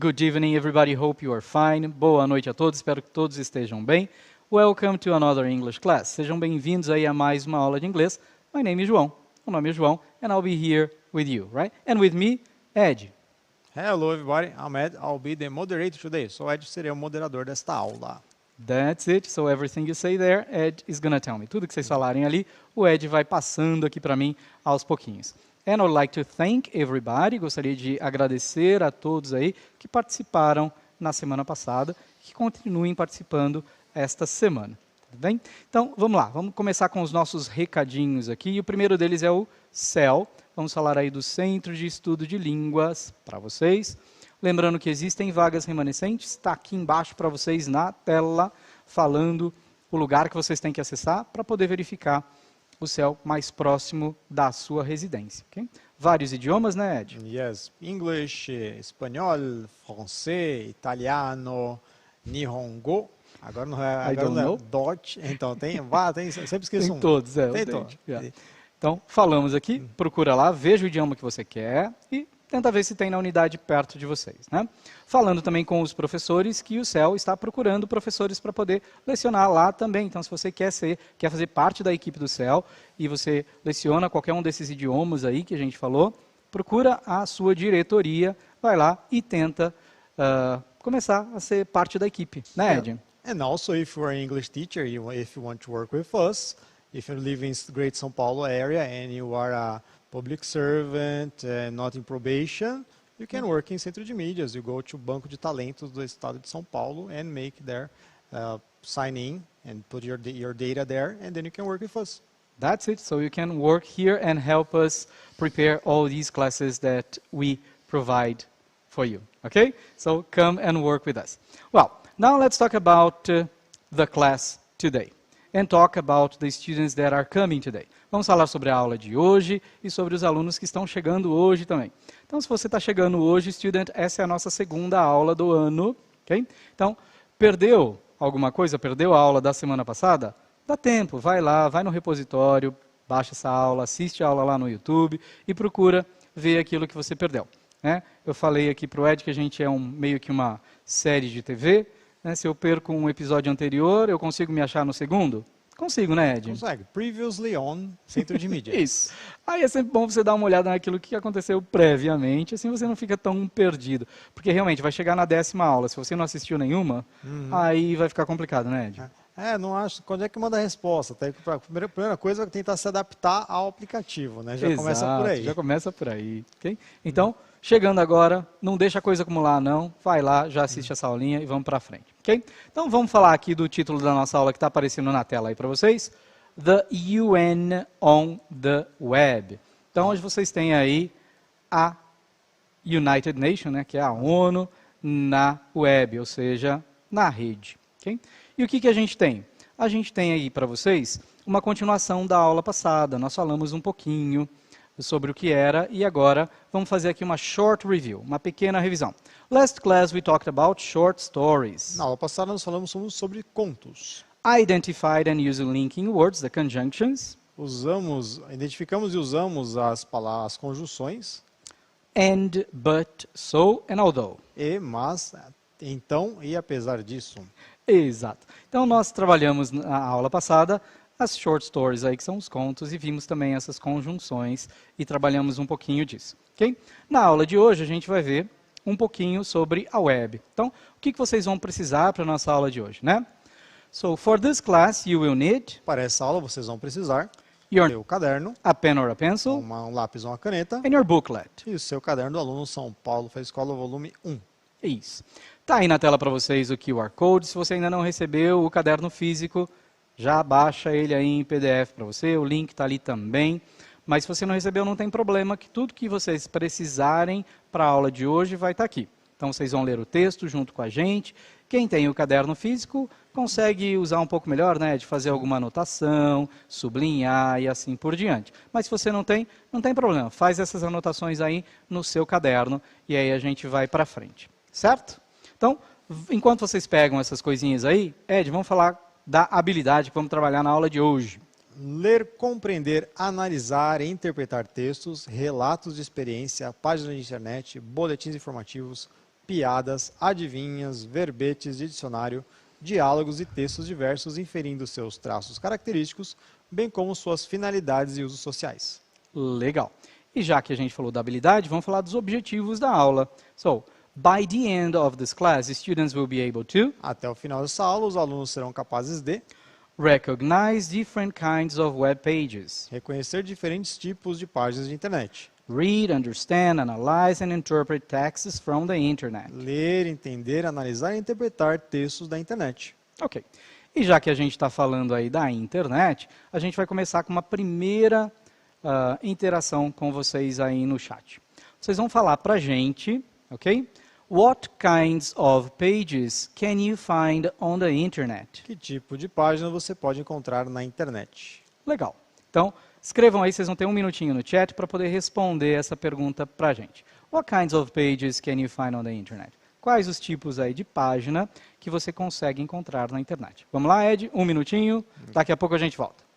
Good evening, everybody. Hope you are fine. Boa noite a todos. Espero que todos estejam bem. Welcome to another English class. Sejam bem-vindos aí a mais uma aula de inglês. My name is João. O nome é João, and I'll be here with you, right? And with me, Ed. Hello everybody, I'm Ed. I'll be the moderator today. So Ed seria o moderador desta aula. That's it. So everything you say there, Ed is gonna tell me. Tudo que vocês falarem ali, o Ed vai passando aqui para mim aos pouquinhos. And I would like to thank everybody. Gostaria de agradecer a todos aí que participaram na semana passada, que continuem participando esta semana. Tudo bem? Então, vamos lá. Vamos começar com os nossos recadinhos aqui. E o primeiro deles é o CEL. Vamos falar aí do Centro de Estudo de Línguas para vocês. Lembrando que existem vagas remanescentes. Está aqui embaixo para vocês na tela, falando o lugar que vocês têm que acessar para poder verificar o CEL mais próximo da sua residência. Okay? Vários idiomas, né, Ed? Yes, English, espanhol, francês, italiano, nihongo. Agora não é Dutch. Então tem sempre esqueço tem um. Todos, tem todos. Yeah. Então, falamos aqui, procura lá, veja o idioma que você quer e tenta ver se tem na unidade perto de vocês. Né? Falando também com os professores, que o CEL está procurando professores para poder lecionar lá também. Então, se você quer fazer parte da equipe do CEL e você leciona qualquer um desses idiomas aí que a gente falou, procura a sua diretoria, vai lá e tenta começar a ser parte da equipe. Né, Ed? And also, if you are an English teacher, if you want to work with us, if you live in Great São Paulo area and you are a public servant, not in probation, you can work in Centro de Mídias. You go to Banco de Talentos do Estado de São Paulo and make their sign in and put your data there, and then you can work with us. That's it. So you can work here and help us prepare all these classes that we provide for you. Okay? So come and work with us. Well, now let's talk about the class today and talk about the students that are coming today. Vamos falar sobre a aula de hoje e sobre os alunos que estão chegando hoje também. Então, se você está chegando hoje, student, essa é a nossa segunda aula do ano. Okay? Então, perdeu alguma coisa? Perdeu a aula da semana passada? Dá tempo, vai lá, vai no repositório, baixa essa aula, assiste a aula lá no YouTube e procura ver aquilo que você perdeu. Né? Eu falei aqui para o Ed que a gente é meio que uma série de TV. Né? Se eu perco um episódio anterior, eu consigo me achar no segundo? Consigo, né, Ed? Consegue. Previously on Centro de Mídias. Isso. Aí é sempre bom você dar uma olhada naquilo que aconteceu previamente, assim você não fica tão perdido. Porque realmente vai chegar na 10ª aula, se você não assistiu nenhuma, aí vai ficar complicado, né, Ed? Não acho. Quando é que manda a resposta? A primeira coisa é tentar se adaptar ao aplicativo, né? Já começa por aí. Já começa por aí. Okay? Então, chegando agora, não deixa a coisa acumular não, vai lá, já assiste essa aulinha e vamos para frente. Okay? Então vamos falar aqui do título da nossa aula que está aparecendo na tela aí para vocês. The UN on the Web. Então hoje vocês têm aí a United Nations, né, que é a ONU na web, ou seja, na rede. Okay? E o que a gente tem? A gente tem aí para vocês uma continuação da aula passada. Nós falamos um pouquinho sobre o que era, e agora vamos fazer aqui uma short review, uma pequena revisão. Last class we talked about short stories. Na aula passada nós falamos sobre contos. Identified and used linking words, the conjunctions. Identificamos e usamos as conjunções. And, but, so, and although. Mas, então e apesar disso. Exato. Então nós trabalhamos na aula passada as short stories aí, que são os contos, e vimos também essas conjunções e trabalhamos um pouquinho disso. Okay? Na aula de hoje a gente vai ver um pouquinho sobre a web. Então, o que vocês vão precisar para a nossa aula de hoje, né? So, for this class, you will need... Para essa aula vocês vão precisar seu caderno, a pen or a pencil, um lápis ou uma caneta, and your booklet. E o seu caderno do aluno São Paulo Faz Escola, volume 1. Isso. Está aí na tela para vocês o QR Code. Se você ainda não recebeu o caderno físico, já baixa ele aí em PDF para você, o link está ali também. Mas se você não recebeu, não tem problema, que tudo que vocês precisarem para a aula de hoje vai estar aqui. Então vocês vão ler o texto junto com a gente. Quem tem o caderno físico consegue usar um pouco melhor, né, de fazer alguma anotação, sublinhar e assim por diante. Mas se você não tem problema. Faz essas anotações aí no seu caderno e aí a gente vai para frente. Certo? Então, enquanto vocês pegam essas coisinhas aí, Ed, vamos falar da habilidade que vamos trabalhar na aula de hoje. Ler, compreender, analisar e interpretar textos, relatos de experiência, páginas de internet, boletins informativos, piadas, adivinhas, verbetes de dicionário, diálogos e textos diversos, inferindo seus traços característicos, bem como suas finalidades e usos sociais. Legal. E já que a gente falou da habilidade, vamos falar dos objetivos da aula. So, by the end of this class, students will be able to Até o final dessa aula, os alunos serão capazes de recognize different kinds of web pages, reconhecer diferentes tipos de páginas de internet, read, understand, analyze and interpret texts from the internet. ler, entender, analisar e interpretar textos da internet. Ok. E já que a gente está falando aí da internet, a gente vai começar com uma primeira interação com vocês aí no chat. Vocês vão falar para a gente, ok? What kinds of pages can you find on the internet? Que tipo de página você pode encontrar na internet? Legal. Então, escrevam aí, vocês vão ter um minutinho no chat para poder responder essa pergunta para a gente. What kinds of pages can you find on the internet? Quais os tipos aí de página que você consegue encontrar na internet? Vamos lá, Ed, um minutinho, daqui a pouco a gente volta.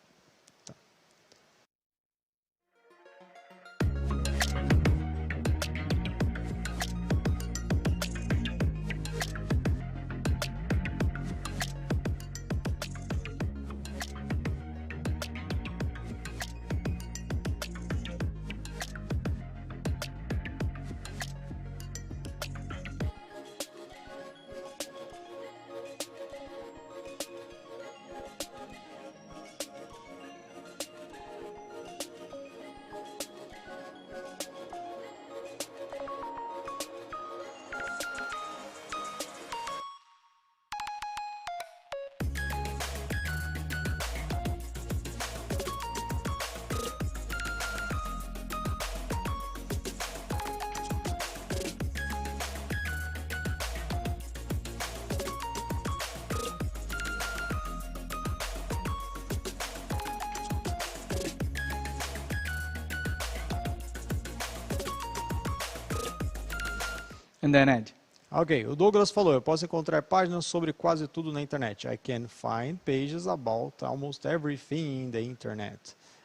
And then Ed. Ok, o Douglas falou, eu posso encontrar páginas sobre quase tudo na internet. I can find pages about almost everything in the internet.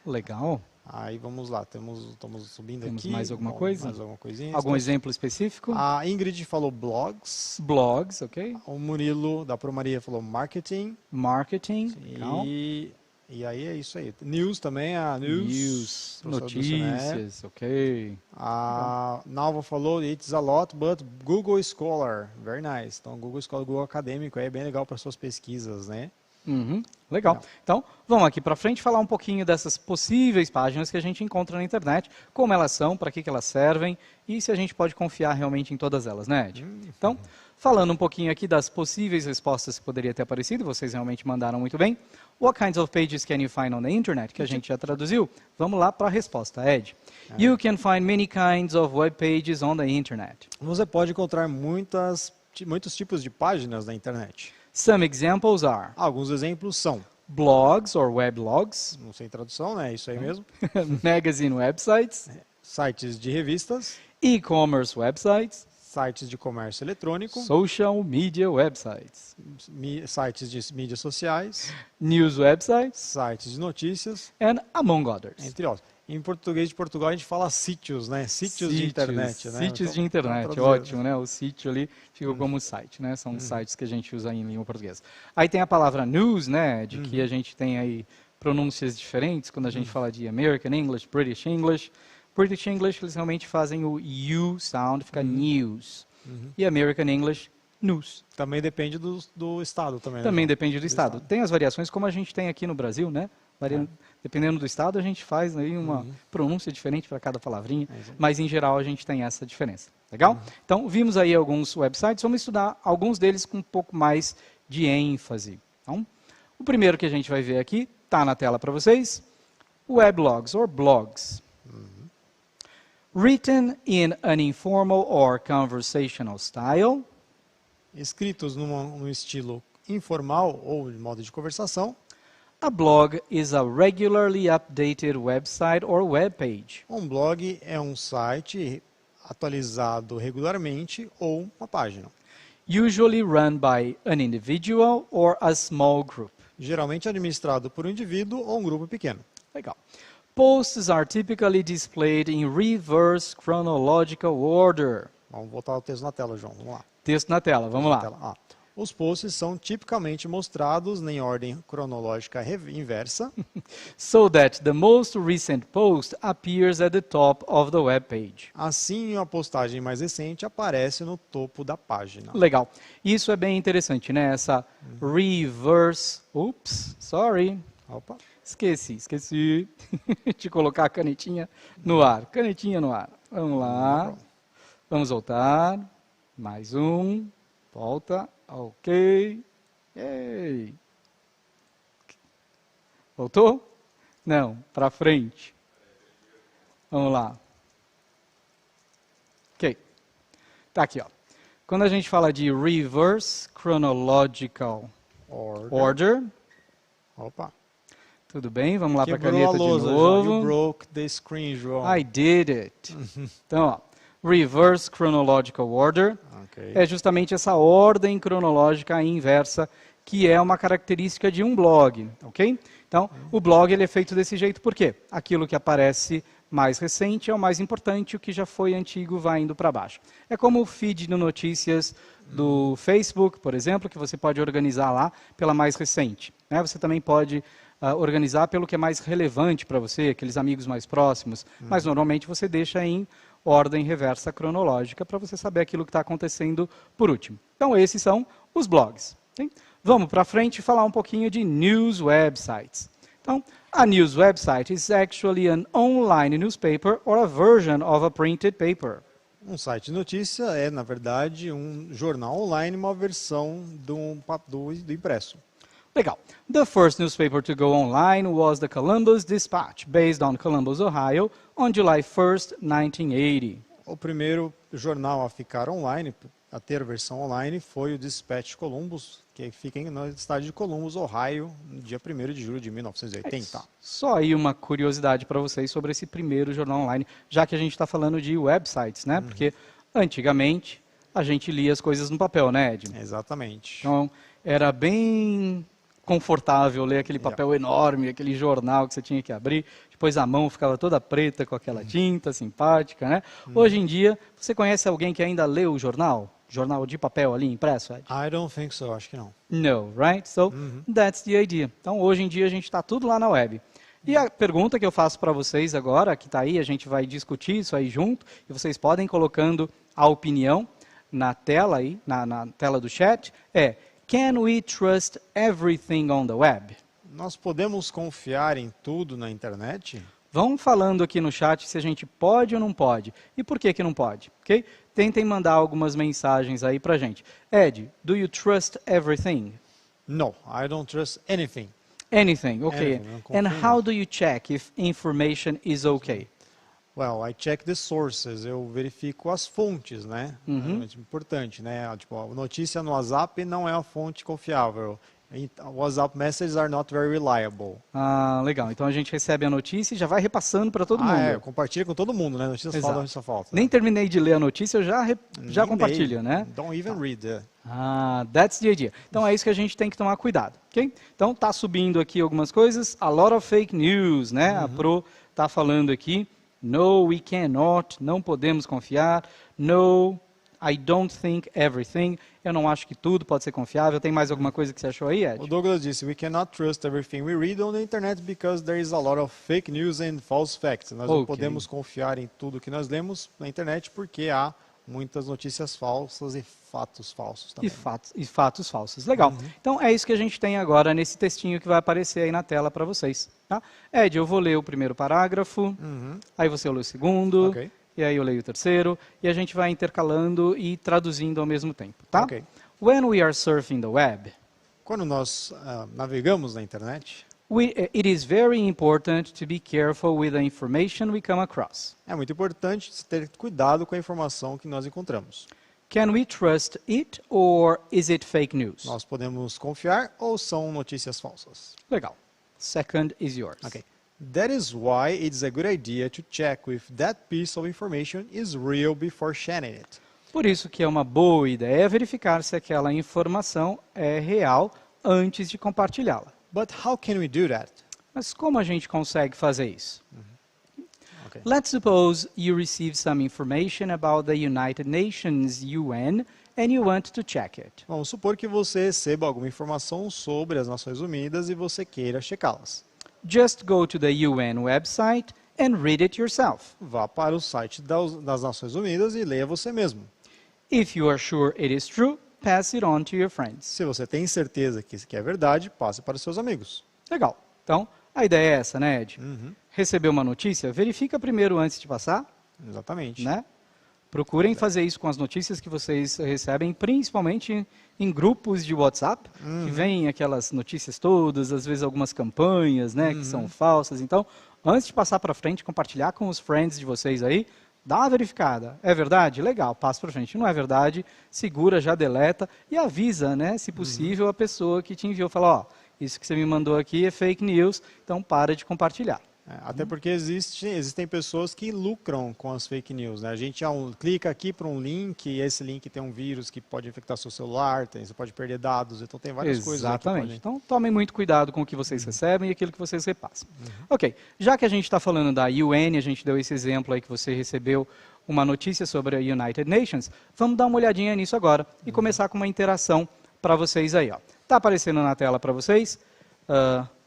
Legal. Aí vamos lá, estamos subindo Temos aqui. mais alguma Bom, coisa? Mais alguma coisinha. Algum exemplo específico? A Ingrid falou blogs. Blogs, ok. O Murilo da Pro Maria falou marketing. Marketing. Legal. E aí é isso aí. News também, a news. Notícias, ok. A Nalva falou, it's a lot, but Google Scholar. Very nice. Então, Google Scholar, Google Acadêmico é bem legal para suas pesquisas, né? Uhum, legal. Então, vamos aqui para frente falar um pouquinho dessas possíveis páginas que a gente encontra na internet, como elas são, para que elas servem e se a gente pode confiar realmente em todas elas, né, Ed? Então, falando um pouquinho aqui das possíveis respostas que poderia ter aparecido, vocês realmente mandaram muito bem. What kinds of pages can you find on the internet? Que a gente já traduziu. Vamos lá para a resposta, Ed. You can find many kinds of web pages on the internet. Você pode encontrar muitos tipos de páginas na internet. Some examples are Alguns exemplos são blogs or weblogs, não sei tradução, né? Isso aí mesmo. magazine websites, Sites de revistas, e-commerce websites, sites de comércio eletrônico, social media websites, sites de mídias sociais, news websites, sites de notícias, and among others. entre outros. Em português de Portugal a gente fala sítios, né? Sítios de internet, né? Sítios de internet, ótimo, né? O sítio ali fica como site, né? São sites que a gente usa em língua portuguesa. Aí tem a palavra news, né? De que a gente tem aí pronúncias diferentes quando a gente fala de American English, British English. British English eles realmente fazem o U sound, fica news. E American English, news. Também depende do estado também, né? Também João? depende do estado. Tem as variações como a gente tem aqui no Brasil, né? Dependendo do estado, a gente faz aí uma pronúncia diferente para cada palavrinha, mas em geral a gente tem essa diferença. Legal? Então, vimos aí alguns websites, vamos estudar alguns deles com um pouco mais de ênfase. Então, o primeiro que a gente vai ver aqui, está na tela para vocês, weblogs, or blogs. Written in an informal or conversational style, Escritos num estilo informal ou de modo de conversação, a blog is a regularly updated website or web page. um blog é um site atualizado regularmente ou uma página. Usually run by an individual or a small group. Geralmente administrado por um indivíduo ou um grupo pequeno. Legal. Posts are typically displayed in reverse chronological order. Vamos botar o texto na tela, João. Vamos lá. Texto na tela, vamos lá. Tela. Ah, os posts são tipicamente mostrados em ordem cronológica inversa, So that the most recent post appears at the top of the web page. assim uma postagem mais recente aparece no topo da página. Legal. Isso é bem interessante, né? Essa reverse... Ups, sorry. Opa. Esqueci de colocar a canetinha no ar. Canetinha no ar. Vamos lá. Vamos voltar. Mais um. Volta. Ok. Ei. Voltou? Não, para frente. Vamos lá. Ok. Tá aqui, ó. Quando a gente fala de reverse chronological order. Opa. Tudo bem? Vamos lá para a Quebrou caneta a lousa, de João. novo. You broke the screen, João. I did it. Então, ó, reverse chronological order Ok. é justamente essa ordem cronológica inversa que é uma característica de um blog, ok? Então, o blog ele é feito desse jeito por quê? Aquilo que aparece mais recente é o mais importante, o que já foi antigo vai indo para baixo. É como o feed de notícias do Facebook, por exemplo, que você pode organizar lá pela mais recente, né? Você também pode organizar pelo que é mais relevante para você, aqueles amigos mais próximos, mas normalmente você deixa em ordem reversa cronológica para você saber aquilo que está acontecendo por último. Então, esses são os blogs. Okay? Vamos para frente e falar um pouquinho de news websites. Então, a news website is actually an online newspaper or a version of a printed paper. Um site de notícia é, na verdade, um jornal online, uma versão do impresso. Legal. The first newspaper to go online was the Columbus Dispatch, based on Columbus, Ohio, on July 1st, 1980. O primeiro jornal a ficar online, a ter versão online, foi o Dispatch Columbus, que fica no estado de Columbus, Ohio, no dia 1º de julho de 1980. Só aí uma curiosidade para vocês sobre esse primeiro jornal online, já que a gente está falando de websites, né? Porque antigamente a gente lia as coisas no papel, né, Ed? Exatamente. Então era bem confortável ler aquele papel enorme, aquele jornal que você tinha que abrir, depois a mão ficava toda preta com aquela tinta simpática, né? Hoje em dia, você conhece alguém que ainda lê o jornal? Jornal de papel ali impresso, Ed? I don't think so, acho que não. No, right? So, that's the idea. Então, hoje em dia, a gente está tudo lá na web. E a pergunta que eu faço para vocês agora, que está aí, a gente vai discutir isso aí junto, e vocês podem ir colocando a opinião na tela aí, na tela do chat, é: can we trust everything on the web? Nós podemos confiar em tudo na internet? Vão falando aqui no chat se a gente pode ou não pode. E por que não pode? Okay? Tentem mandar algumas mensagens aí pra gente. Ed, do you trust everything? No, I don't trust anything. Anything, okay. Anything, não confio And em how nada. do you check if information is okay? Well, I check the sources, eu verifico as fontes, né? É muito importante, né? Tipo, a notícia no WhatsApp não é uma fonte confiável. WhatsApp messages are not very reliable. Ah, legal. Então a gente recebe a notícia e já vai repassando para todo mundo. Compartilha com todo mundo, né? Notícias Exato. falam, notícia falta. Nem terminei de ler a notícia, eu já compartilho, né? Don't even read. Ah, that's the idea. Então é isso que a gente tem que tomar cuidado, ok? Então tá subindo aqui algumas coisas. A lot of fake news, né? A Pro tá falando aqui. No, we cannot. Não podemos confiar. No, I don't think everything. Eu não acho que tudo pode ser confiável. Tem mais alguma coisa que você achou aí, Ed? O Douglas disse, we cannot trust everything we read on the internet because there is a lot of fake news and false facts. Nós não podemos confiar em tudo que nós lemos na internet porque há muitas notícias falsas e fatos falsos também. E fatos falsos. Legal. Então é isso que a gente tem agora nesse textinho que vai aparecer aí na tela para vocês. Tá? Ed, eu vou ler o primeiro parágrafo, aí você lê o segundo, Ok. e aí eu leio o terceiro, e a gente vai intercalando e traduzindo ao mesmo tempo. Tá? Ok. When we are surfing the web, Quando nós navegamos na internet, it is very important to be careful with the information we come across. é muito importante ter cuidado com a informação que nós encontramos. Can we trust it or is it fake news? Nós podemos confiar ou são notícias falsas? Legal. Second is yours. Okay. That is why it's a good idea to check if that piece of information is real before sharing it. Por isso que é uma boa ideia verificar se aquela informação é real antes de compartilhá-la. But how can we do that? Mas como a gente consegue fazer isso? Okay. Let's suppose you receive some information about the United Nations, UN, and you want to check it. Vamos supor que você receba alguma informação sobre as Nações Unidas e você queira checá-las. Just go to the UN website and read it yourself. Vá para o site das Nações Unidas e leia você mesmo. If you are sure it is true, pass it on to your friends. Se você tem certeza que isso aqui é verdade, passe para os seus amigos. Legal. Então, a ideia é essa, né, Ed? Recebeu uma notícia? Verifica primeiro antes de passar, Exatamente. né? Procurem fazer isso com as notícias que vocês recebem, principalmente em grupos de WhatsApp, que vem aquelas notícias todas, às vezes algumas campanhas, né, que são falsas. Então, antes de passar para frente, compartilhar com os friends de vocês aí, dá uma verificada. É verdade? Legal, passa para frente. Não é verdade? Segura, já deleta e avisa, né, se possível, a pessoa que te enviou. Fala, ó, isso que você me mandou aqui é fake news, então para de compartilhar. Até porque existem pessoas que lucram com as fake news. Né? A gente clica aqui para um link e esse link tem um vírus que pode infectar seu celular, você pode perder dados, então tem várias coisas. Exatamente. Então tomem muito cuidado com o que vocês recebem e aquilo que vocês repassam. Ok, já que a gente está falando da UN, a gente deu esse exemplo aí que você recebeu uma notícia sobre a United Nations, vamos dar uma olhadinha nisso agora e começar com uma interação para vocês aí. Está aparecendo na tela para vocês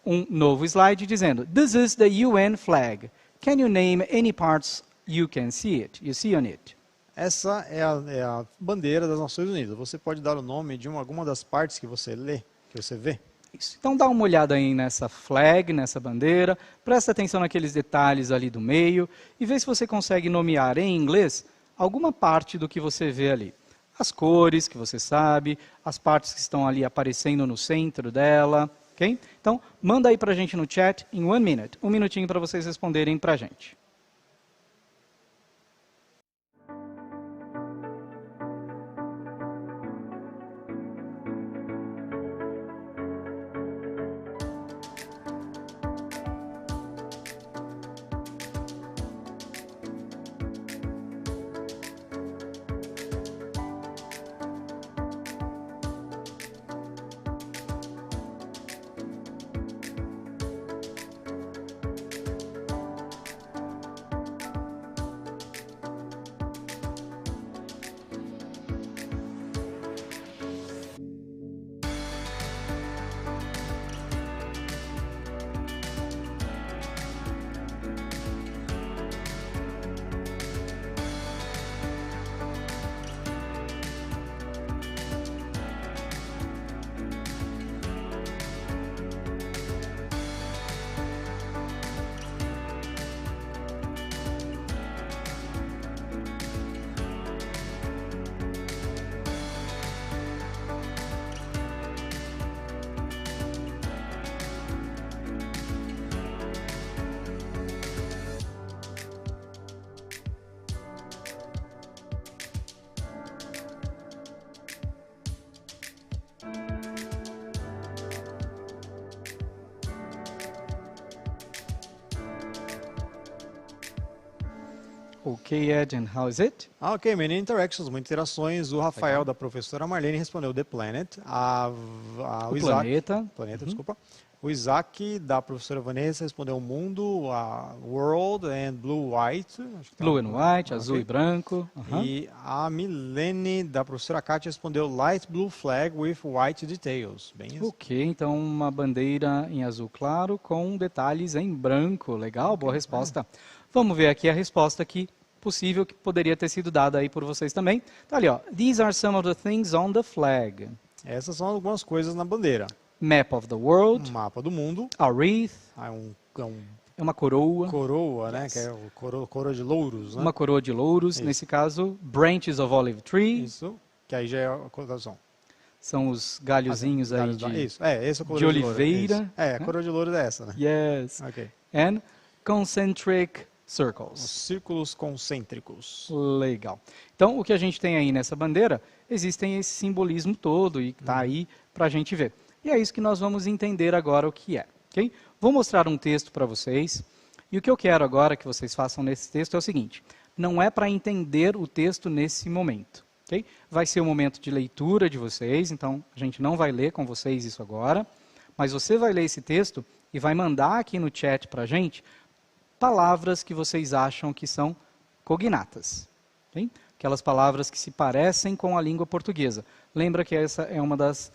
um novo slide dizendo, "This is the UN flag. Can you name any parts you see on it?" Essa é a bandeira das Nações Unidas. Você pode dar o nome de alguma das partes que você lê, que você vê? Isso. Então dá uma olhada aí nessa flag, nessa bandeira, presta atenção naqueles detalhes ali do meio e vê se você consegue nomear em inglês alguma parte do que você vê ali. As cores que você sabe, as partes que estão ali aparecendo no centro dela. Okay? Então, manda aí para a gente no chat em 1 minute. 1 minutinho para vocês responderem para a gente. Ok, Ed, and how is it? Ok, many interactions, muitas interações. O Rafael, da professora Marlene, respondeu The Planet. O Isaac, planeta. desculpa. O Isaac, da professora Vanessa, respondeu o mundo, a World and Blue White. Acho que tá Blue and white, azul e branco. E a Milene, da professora Kátia, respondeu Light Blue Flag with White Details. Bem isso. Ok, então uma bandeira em azul claro com detalhes em branco. Legal, boa resposta. Vamos ver aqui a resposta que possível que poderia ter sido dada aí por vocês também. Tá ali, ó. These are some of the things on the flag. Essas são algumas coisas na bandeira. Map of the world, Um mapa do mundo. a wreath, É é uma coroa, coroa, né? Yes. Que é o coroa de louros, né? uma coroa de louros, Isso. nesse caso, branches of olive tree, Isso, que aí já é a coloração. são os galhozinhos aí de... Isso, esse é o coroa de louro, oliveira, isso. É, a né? coroa de louro é essa, né? Yes. Ok. And concentric Os circles. círculos concêntricos. Legal. Então, o que a gente tem aí nessa bandeira, existem esse simbolismo todo e está aí para a gente ver. E é isso que nós vamos entender agora o que é. Okay? Vou mostrar um texto para vocês. E o que eu quero agora que vocês façam nesse texto é o seguinte. Não é para entender o texto nesse momento. Okay? Vai ser um momento de leitura de vocês, então a gente não vai ler com vocês isso agora. Mas você vai ler esse texto e vai mandar aqui no chat para a gente palavras que vocês acham que são cognatas. Okay? Aquelas palavras que se parecem com a língua portuguesa. Lembra que essa é uma das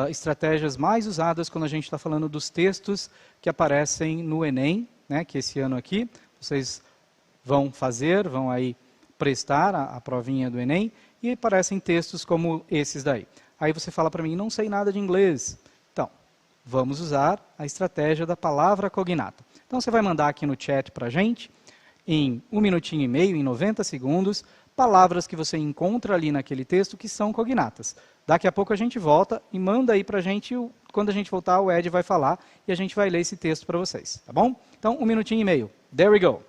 estratégias mais usadas quando a gente está falando dos textos que aparecem no Enem, né, que esse ano aqui vocês vão aí prestar a provinha do Enem, e aparecem textos como esses daí. Aí você fala para mim, não sei nada de inglês. Então, vamos usar a estratégia da palavra cognata. Então, você vai mandar aqui no chat para a gente, em 1 minutinho e meio, em 90 segundos, palavras que você encontra ali naquele texto que são cognatas. Daqui a pouco a gente volta e manda aí para a gente, quando a gente voltar, o Ed vai falar e a gente vai ler esse texto para vocês, tá bom? Então, 1 minutinho e meio. There we go.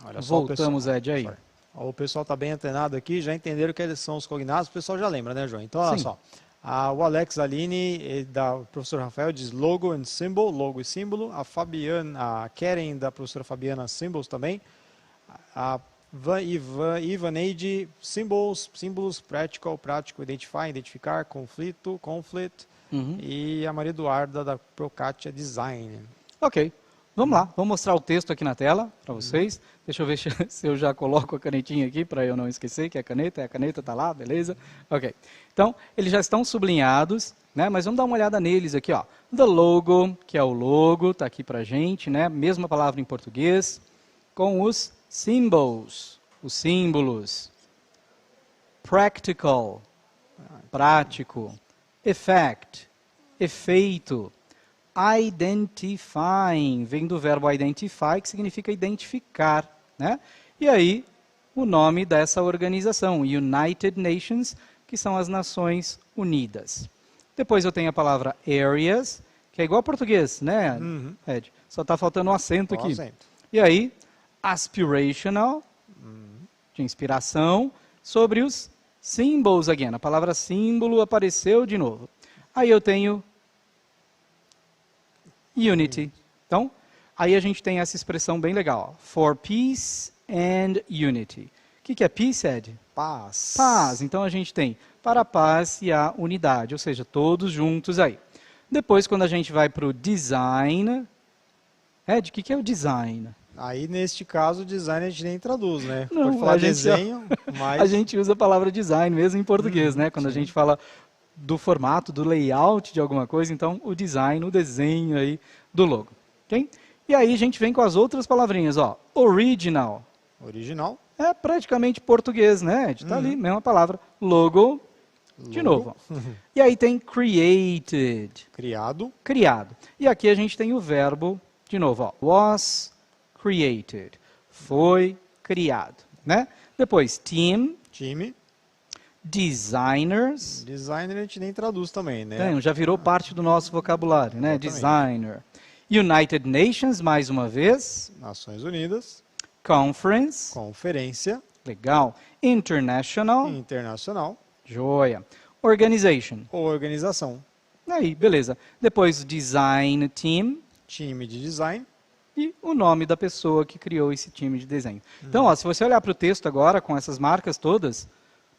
Olha só, Voltamos, Ed, aí. O pessoal está bem antenado aqui, já entenderam que eles são os cognatos, o pessoal já lembra, né, João? Então, olha Sim. só. O Alex Aline, da professor Rafael, diz logo and symbol, logo e símbolo. A Karen, da professora Fabiana, symbols também. A Ivaneide, símbolos, practical, prático, identificar, conflict. Uhum. E a Maria Eduarda, da Procatia, design. Ok, vamos lá. Vamos mostrar o texto aqui na tela para vocês. Deixa eu ver se eu já coloco a canetinha aqui para eu não esquecer que a caneta está lá, beleza? Ok. Então, eles já estão sublinhados, né? Mas vamos dar uma olhada neles aqui, ó. The logo, que é o logo, está aqui para a gente, né? Mesma palavra em português, com os symbols, os símbolos. Practical, prático. Effect, efeito. Identifying, vem do verbo identify, que significa identificar, né? E aí, o nome dessa organização, United Nations, que são as Nações Unidas. Depois eu tenho a palavra areas, que é igual ao português, né, Ed? Só está faltando um acento aqui. E aí, aspirational, de inspiração, sobre os symbols again. A palavra símbolo apareceu de novo. Aí eu tenho unity. Então, aí a gente tem essa expressão bem legal. For peace and unity. O que é peace, Ed? Paz. Paz. Então a gente tem para a paz e a unidade, ou seja, todos juntos aí. Depois, quando a gente vai para o design, Ed, o que é o design? Aí, neste caso, o design a gente nem traduz, né? Não, pode falar a gente desenho, mas... A gente usa a palavra design mesmo em português, né? Quando a gente fala do formato, do layout de alguma coisa, então o design, o desenho aí do logo. Okay? E aí a gente vem com as outras palavrinhas, ó. Original. Original. É praticamente português, né? Está ali, mesma palavra. Logo. De novo. E aí tem created. Criado. Criado. E aqui a gente tem o verbo, de novo, ó. Was created. Foi criado, né? Depois, team. Time. Designers. Designer a gente nem traduz também, né? Já virou parte do nosso vocabulário, né? Exatamente. Designer. United Nations, mais uma vez. Nações Unidas. Conference. Conferência. Legal. International. Internacional. Joia. Organization. Organização. Aí, beleza. Depois, design team. Time de design. e o nome da pessoa que criou esse time de desenho. Então, ó, se você olhar para o texto agora, com essas marcas todas,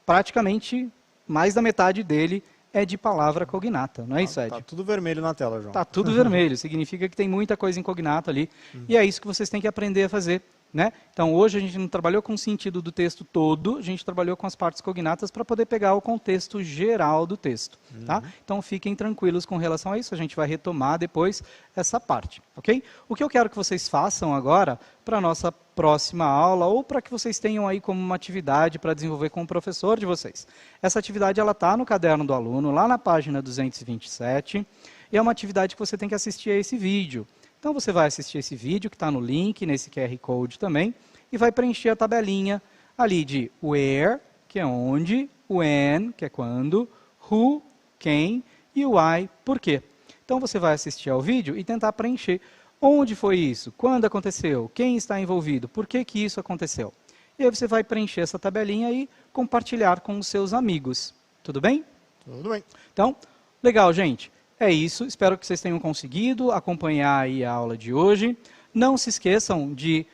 praticamente mais da metade dele é de palavra cognata, não é isso, Ed? Tá tudo vermelho na tela, João. Está tudo vermelho, significa que tem muita coisa em cognato ali, e é isso que vocês têm que aprender a fazer. Né? Então, hoje a gente não trabalhou com o sentido do texto todo, a gente trabalhou com as partes cognatas para poder pegar o contexto geral do texto. Tá? Então, fiquem tranquilos com relação a isso, a gente vai retomar depois essa parte. Okay? O que eu quero que vocês façam agora para a nossa próxima aula, ou para que vocês tenham aí como uma atividade para desenvolver com o professor de vocês. Essa atividade está no caderno do aluno, lá na página 227, e é uma atividade que você tem que assistir a esse vídeo. Então, você vai assistir esse vídeo, que está no link, nesse QR Code também, e vai preencher a tabelinha ali de where, que é onde, when, que é quando, who, quem, e o why, por quê. Então, você vai assistir ao vídeo e tentar preencher onde foi isso, quando aconteceu, quem está envolvido, por que que isso aconteceu. E aí você vai preencher essa tabelinha e compartilhar com os seus amigos. Tudo bem? Tudo bem. Então, legal, gente. É isso, espero que vocês tenham conseguido acompanhar aí a aula de hoje. Não se esqueçam de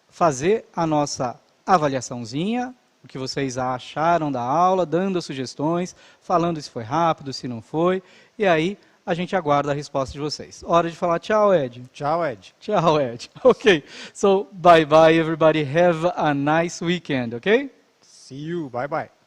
fazer a nossa avaliaçãozinha, o que vocês acharam da aula, dando sugestões, falando se foi rápido, se não foi, e aí a gente aguarda a resposta de vocês. Hora de falar tchau, Ed. Tchau, Ed. Tchau, Ed. Ok, so bye bye everybody, have a nice weekend, ok? See you, bye bye.